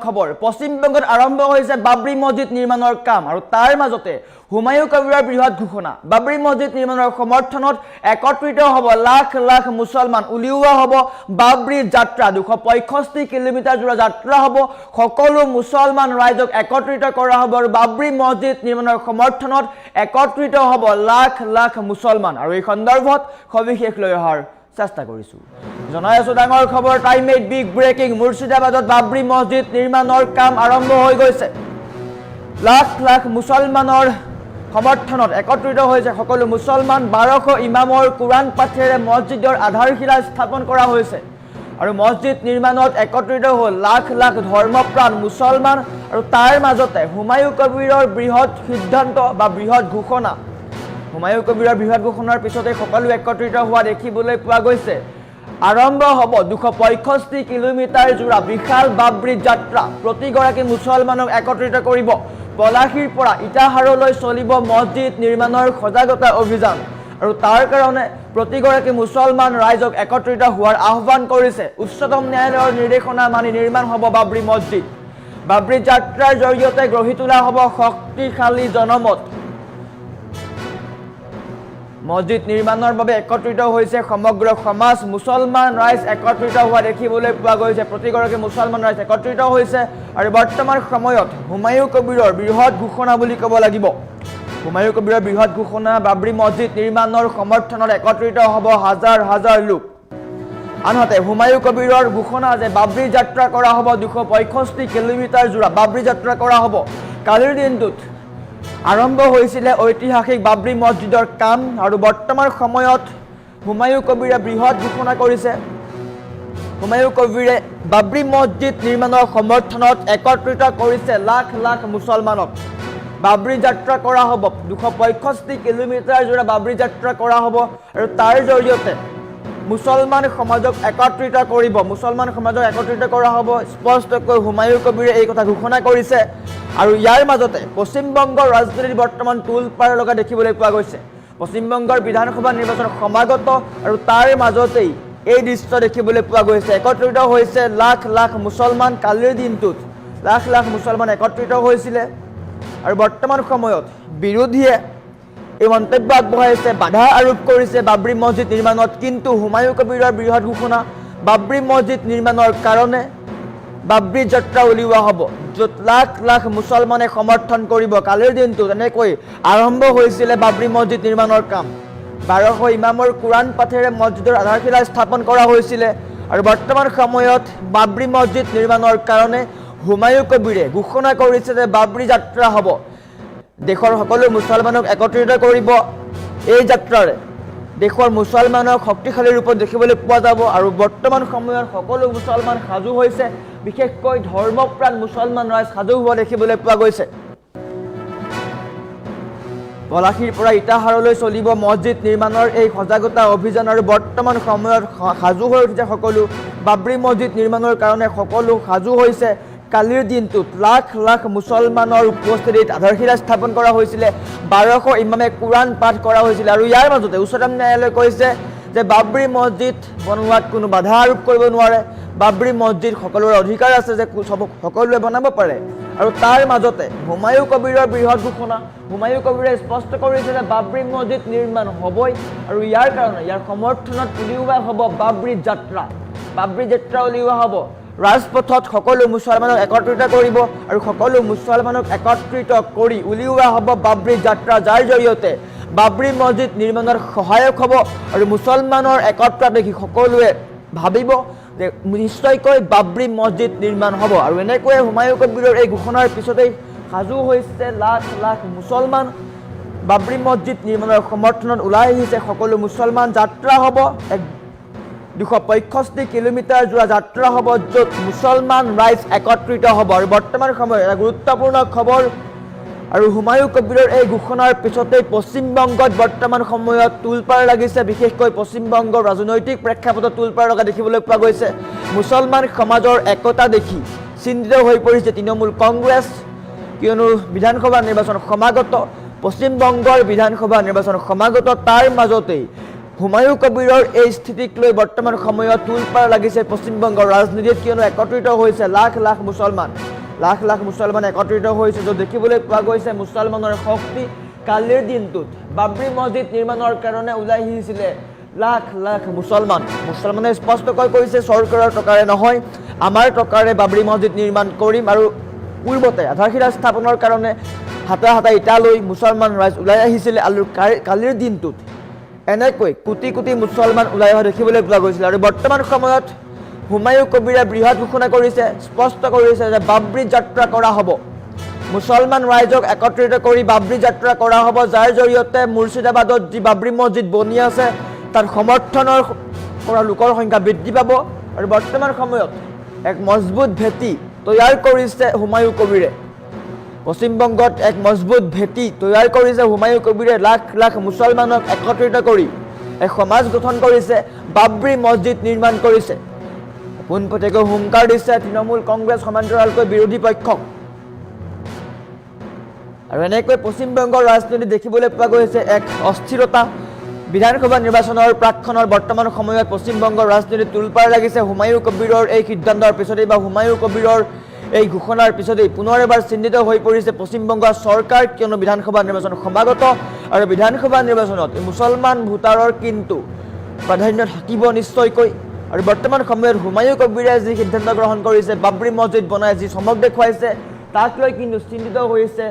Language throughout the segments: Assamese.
খবৰ পশ্চিমবংগত আৰম্ভ হৈছে বাবৰি মছজিদ নিৰ্মাণৰ কাম আৰু তাৰ মাজতে হুমায়ুন কবিৰৰ বৃহৎ ঘোষণা বাবৰি মছজিদ নিৰ্মাণৰ সমৰ্থনত একত্ৰিত হ'ব লাখ লাখ মুছলমান উলিওৱা হ'ব বাবৰি যাত্ৰা 265 কিলোমিটাৰ জোৰা যাত্ৰা হ'ব সকলো মুছলমান ৰাইজক একত্ৰিত কৰা হ'ব আৰু বাবৰি মছজিদ নিৰ্মাণৰ সমৰ্থনত একত্ৰিত হ'ব লাখ লাখ মুছলমান আৰু এই সন্দৰ্ভত সবিশেষ লৈ অহাৰ চেষ্টা কৰিছো জনাই আছো ডাঙৰ খবৰ টাইম 8 বিগ ব্ৰেকিং মুৰ্ছিদাবাদত বাবৰি মছজিদ নিৰ্মাণৰ কাম আৰম্ভ হৈ গৈছে লাখ লাখ মুছলমানৰ সমৰ্থনত একত্ৰিত হৈছে সকলো মুছলমান 1200 ইমামৰ কুৰাণ পাঠেৰে মছজিদৰ আধাৰশিলা স্থাপন কৰা হৈছে আৰু মছজিদ নিৰ্মাণত একত্ৰিত হ'ল লাখ লাখ ধৰ্মপ্ৰাণ মুছলমান আৰু তাৰ মাজতে হুমায়ুন কবিৰৰ বৃহৎ সিদ্ধান্ত বা বৃহৎ ঘোষণা হুমায়ুন কবিৰৰ বৃহৎ ঘোষণাৰ পিছতে সকলো একত্ৰিত হোৱা দেখিবলৈ পোৱা গৈছে আৰম্ভ হ'ব 265 কিলোমিটাৰ জোৰা বিশাল বাবৰি যাত্ৰা প্ৰতিগৰাকী মুছলমানক একত্ৰিত কৰিব পলাশীৰ পৰা ইটাহাৰলৈ চলিব মছজিদ নিৰ্মাণৰ সজাগতা অভিযান আৰু তাৰ কাৰণে প্ৰতিগৰাকী মুছলমান ৰাইজক একত্ৰিত হোৱাৰ আহ্বান কৰিছে উচ্চতম ন্যায়ালয়ৰ নিৰ্দেশনা মানি নিৰ্মাণ হ'ব বাবৰি মছজিদ বাবৰি যাত্ৰাৰ জৰিয়তে গঢ়ি তোলা হ'ব শক্তিশালী জনমত মছজিদ নিৰ্মাণৰ বাবে একত্ৰিত হৈছে সমগ্ৰ সমাজ মুছলমান ৰাইজ একত্ৰিত হোৱা দেখিবলৈ পোৱা গৈছে প্ৰতিগৰাকী মুছলমান ৰাইজ একত্ৰিত হৈছে আৰু বৰ্তমান সময়ত হুমায়ুন কবিৰৰ বৃহৎ ঘোষণা বুলি ক'ব লাগিব হুমায়ুন কবিৰৰ বৃহৎ ঘোষণা বাবৰি মছজিদ নিৰ্মাণৰ সমৰ্থনত একত্ৰিত হ'ব হাজাৰ হাজাৰ লোক আনহাতে হুমায়ুন কবিৰৰ ঘোষণা যে বাবৰি যাত্ৰা কৰা হ'ব 265 কিলোমিটাৰ জোৰা বাবৰি যাত্ৰা কৰা হ'ব কালিৰ দিনটোত আৰম্ভ হৈছিলে ঐতিহাসিক বাবৰি মছজিদৰ কাম আৰু বৰ্তমান সময়ত হুমায়ুন কবিৰে বৃহৎ ঘোষণা কৰিছে হুমায়ুন কবিৰে বাবৰি মছজিদ নিৰ্মাণৰ সমৰ্থনত একত্ৰিত কৰিছে লাখ লাখ মুছলমানক বাবৰি যাত্ৰা কৰা হ'ব 265 কিলোমিটাৰ জোৰা বাবৰি যাত্ৰা কৰা হ'ব আৰু তাৰ জৰিয়তে মুছলমান সমাজক একত্ৰিত কৰিব মুছলমান সমাজক একত্ৰিত কৰা হ'ব স্পষ্টকৈ হুমায়ুন কবিৰে এই কথা ঘোষণা কৰিছে আৰু ইয়াৰ মাজতে পশ্চিমবংগৰ ৰাজধানীত বৰ্তমান তুলপাৰ লগা দেখিবলৈ পোৱা গৈছে পশ্চিমবংগৰ বিধানসভা নিৰ্বাচন সমাগত আৰু তাৰ মাজতেই এই দৃশ্য দেখিবলৈ পোৱা গৈছে একত্ৰিত হৈছে লাখ লাখ মুছলমান কালিৰ দিনটোত লাখ লাখ মুছলমান একত্ৰিত হৈছিলে আৰু বৰ্তমান সময়ত বিৰোধীয়ে এই মন্তব্য আগবঢ়াইছে বাধা আৰোপ কৰিছে বাবৰি মছজিদ নিৰ্মাণত কিন্তু হুমায়ুন কবিৰৰ বৃহৎ ঘোষণা বাবৰি মছজিদ নিৰ্মাণৰ কাৰণে বাবৰি যাত্ৰা উলিওৱা হ'ব য'ত লাখ লাখ মুছলমানে সমৰ্থন কৰিব কালিৰ দিনটো তেনেকৈ আৰম্ভ হৈছিলে বাবৰি মছজিদ নিৰ্মাণৰ কাম 1200 ইমামৰ কুৰাণ পাঠেৰে মছজিদৰ আধাৰশিলা স্থাপন কৰা হৈছিলে আৰু বৰ্তমান সময়ত বাবৰি মছজিদ নিৰ্মাণৰ কাৰণে হুমায়ুন কবিৰে ঘোষণা কৰিছে যে বাবৰি যাত্ৰা হ'ব দেশৰ সকলো মুছলমানক একত্ৰিত কৰিব এই যাত্ৰাৰে দেশৰ মুছলমানক শক্তিশালী ৰূপত দেখিবলৈ পোৱা যাব আৰু বৰ্তমান সময়ত সকলো মুছলমান সাজু হৈছে বিশেষকৈ ধৰ্মপ্ৰাণ মুছলমান ৰাইজ সাজু হোৱা দেখিবলৈ পোৱা গৈছে পলাশীৰ পৰা ইটাহাৰলৈ চলিব মছজিদ নিৰ্মাণৰ এই সজাগতা অভিযান আৰু বৰ্তমান সময়ত সাজু হৈ উঠিছে সকলো বাবৰি মছজিদ নিৰ্মাণৰ কাৰণে সকলো সাজু হৈছে কালিৰ দিনটোত লাখ লাখ মুছলমানৰ উপস্থিতিত আধাৰশিলা স্থাপন কৰা হৈছিলে 1200 ইমামে কুৰাণ পাঠ কৰা হৈছিলে আৰু ইয়াৰ মাজতে উচ্চতম ন্যায়ালয়ে কৈছে যে বাবৰি মছজিদ বনোৱাত কোনো বাধা আৰোপ কৰিব নোৱাৰে বাবৰি মছজিদ সকলোৰে অধিকাৰ আছে যে সকলোৱে বনাব পাৰে আৰু তাৰ মাজতে হুমায়ুন কবিৰৰ বৃহৎ ঘোষণা হুমায়ুন কবিৰে স্পষ্ট কৰিছে যে বাবৰি মছজিদ নিৰ্মাণ হ'বই আৰু ইয়াৰ কাৰণে ইয়াৰ সমৰ্থনত উলিওৱা হ'ব বাবৰি যাত্ৰা উলিওৱা হ'ব ৰাজপথত সকলো মুছলমানক একত্ৰিত কৰিব আৰু সকলো মুছলমানক একত্ৰিত কৰি উলিওৱা হ'ব বাবৰি যাত্ৰা যাৰ জৰিয়তে বাবৰি মছজিদ নিৰ্মাণৰ সহায়ক হ'ব আৰু মুছলমানৰ একত্ৰা দেখি সকলোৱে ভাবিব যে নিশ্চয়কৈ বাবৰি মছজিদ নিৰ্মাণ হ'ব আৰু এনেকৈ হুমায়ুন কবিৰৰ এই ঘোষণাৰ পিছতেই সাজু হৈছে লাখ লাখ মুছলমান বাবৰি মছজিদ নিৰ্মাণৰ সমৰ্থনত ওলাই আহিছে সকলো মুছলমান যাত্ৰা হ'ব 265 কিলোমিটাৰ জোৰা যাত্ৰা হ'ব য'ত মুছলমান ৰাইজ একত্ৰিত হ'ব আৰু বৰ্তমান সময়ত এটা গুৰুত্বপূৰ্ণ খবৰ আৰু হুমায়ুন কবিৰৰ এই ঘোষণাৰ পিছতেই পশ্চিমবংগত বৰ্তমান সময়ত তুলপাৰ লাগিছে বিশেষকৈ পশ্চিমবংগৰ ৰাজনৈতিক প্ৰেক্ষাপটত তুলপাৰ লগা দেখিবলৈ পোৱা গৈছে মুছলমান সমাজৰ একতা দেখি চিন্তিত হৈ পৰিছে তৃণমূল কংগ্ৰেছ কিয়নো বিধানসভা নিৰ্বাচন সমাগত পশ্চিমবংগৰ বিধানসভা নিৰ্বাচন সমাগত তাৰ মাজতেই হুমায়ুন কবিৰৰ এই স্থিতিক লৈ বৰ্তমান সময়ত তোলপাৰ লাগিছে পশ্চিমবংগৰ ৰাজনীতিত, কিয়নো একত্ৰিত হৈছে লাখ লাখ মুছলমান একত্ৰিত হৈছে, য'ত দেখিবলৈ পোৱা গৈছে মুছলমানৰ শক্তি। কালিৰ দিনটোত বাবৰি মছজিদ নিৰ্মাণৰ কাৰণে ওলাই আহিছিলে লাখ লাখ মুছলমানে স্পষ্টকৈ কৈছে চৰকাৰৰ টকাৰে নহয়, আমাৰ টকাৰে বাবৰি মছজিদ নিৰ্মাণ কৰিম। আৰু পূৰ্বতে আধাৰশিলা স্থাপনৰ কাৰণে হাতে হাতে ইটা লৈ মুছলমান ৰাইজ ওলাই আহিছিলে, আৰু কালিৰ দিনটোত এনেকৈ কোটি কোটি মুছলমান ওলাই অহা দেখিবলৈ পোৱা গৈছিল। আৰু বৰ্তমান সময়ত হুমায়ুন কবিৰে বৃহৎ ঘোষণা কৰিছে, স্পষ্ট কৰিছে যে বাবৰি যাত্ৰা কৰা হ'ব, মুছলমান ৰাইজক একত্ৰিত কৰি বাবৰি যাত্ৰা কৰা হ'ব, যাৰ জৰিয়তে মুৰ্ছিদাবাদত যি বাবৰি মছজিদ বনি আছে তাত সমৰ্থনৰ কৰা লোকৰ সংখ্যা বৃদ্ধি পাব। আৰু বৰ্তমান সময়ত এক মজবুত ভেটি তৈয়াৰ কৰিছে হুমায়ুন কবিৰে, পশ্চিমবংগত এক মজবুত ভেটি তৈয়াৰ কৰিছে হুমায়ুন কবিৰে, লাখ লাখ মুছলমানক একত্ৰিত কৰি এক সমাজ গঠন কৰিছে, বাবৰি মছজিদ নিৰ্মাণ কৰিছে। পোনপটীয়াকৈ হুংকাৰ দিছে তৃণমূল কংগ্ৰেছ সমান্তৰালকৈ বিৰোধী পক্ষক। আৰু এনেকৈ পশ্চিমবংগৰ ৰাজনীতি দেখিবলৈ পোৱা গৈছে এক অস্থিৰতা। বিধানসভা নিৰ্বাচনৰ প্ৰাক্ষণৰ বৰ্তমান সময়ত পশ্চিমবংগৰ ৰাজনীতিত তোলপাৰ লাগিছে হুমায়ুন কবিৰৰ এই সিদ্ধান্তৰ পিছতেই বা হুমায়ুন কবিৰৰ এই ঘোষণাৰ পিছতেই পুনৰ এবাৰ চিন্তিত হৈ পৰিছে পশ্চিমবংগৰ চৰকাৰ, কিয়নো বিধানসভা নিৰ্বাচন সমাগত। আৰু বিধানসভা নিৰ্বাচনত মুছলমান ভোটাৰৰ কিন্তু প্ৰাধান্য থাকিব নিশ্চয়কৈ। আৰু বৰ্তমান সময়ত হুমায়ুন কবিৰে যি সিদ্ধান্ত গ্ৰহণ কৰিছে, বাবৰি মছজিদ বনাই যি চমক দেখুৱাইছে, তাক লৈ কিন্তু চিন্তিত হৈছে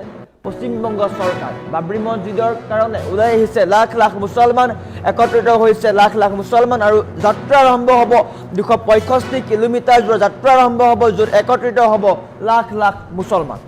পশ্চিমবংগ চৰকাৰ। বাবৰি মছজিদৰ কাৰণে ওলাই আহিছে লাখ লাখ মুছলমান, একত্ৰিত হৈছে লাখ লাখ মুছলমান, আৰু যাত্ৰা আৰম্ভ হ'ব 265 কিলোমিটাৰ যাত্ৰা আৰম্ভ হ'ব, য'ত একত্ৰিত হ'ব লাখ লাখ মুছলমান।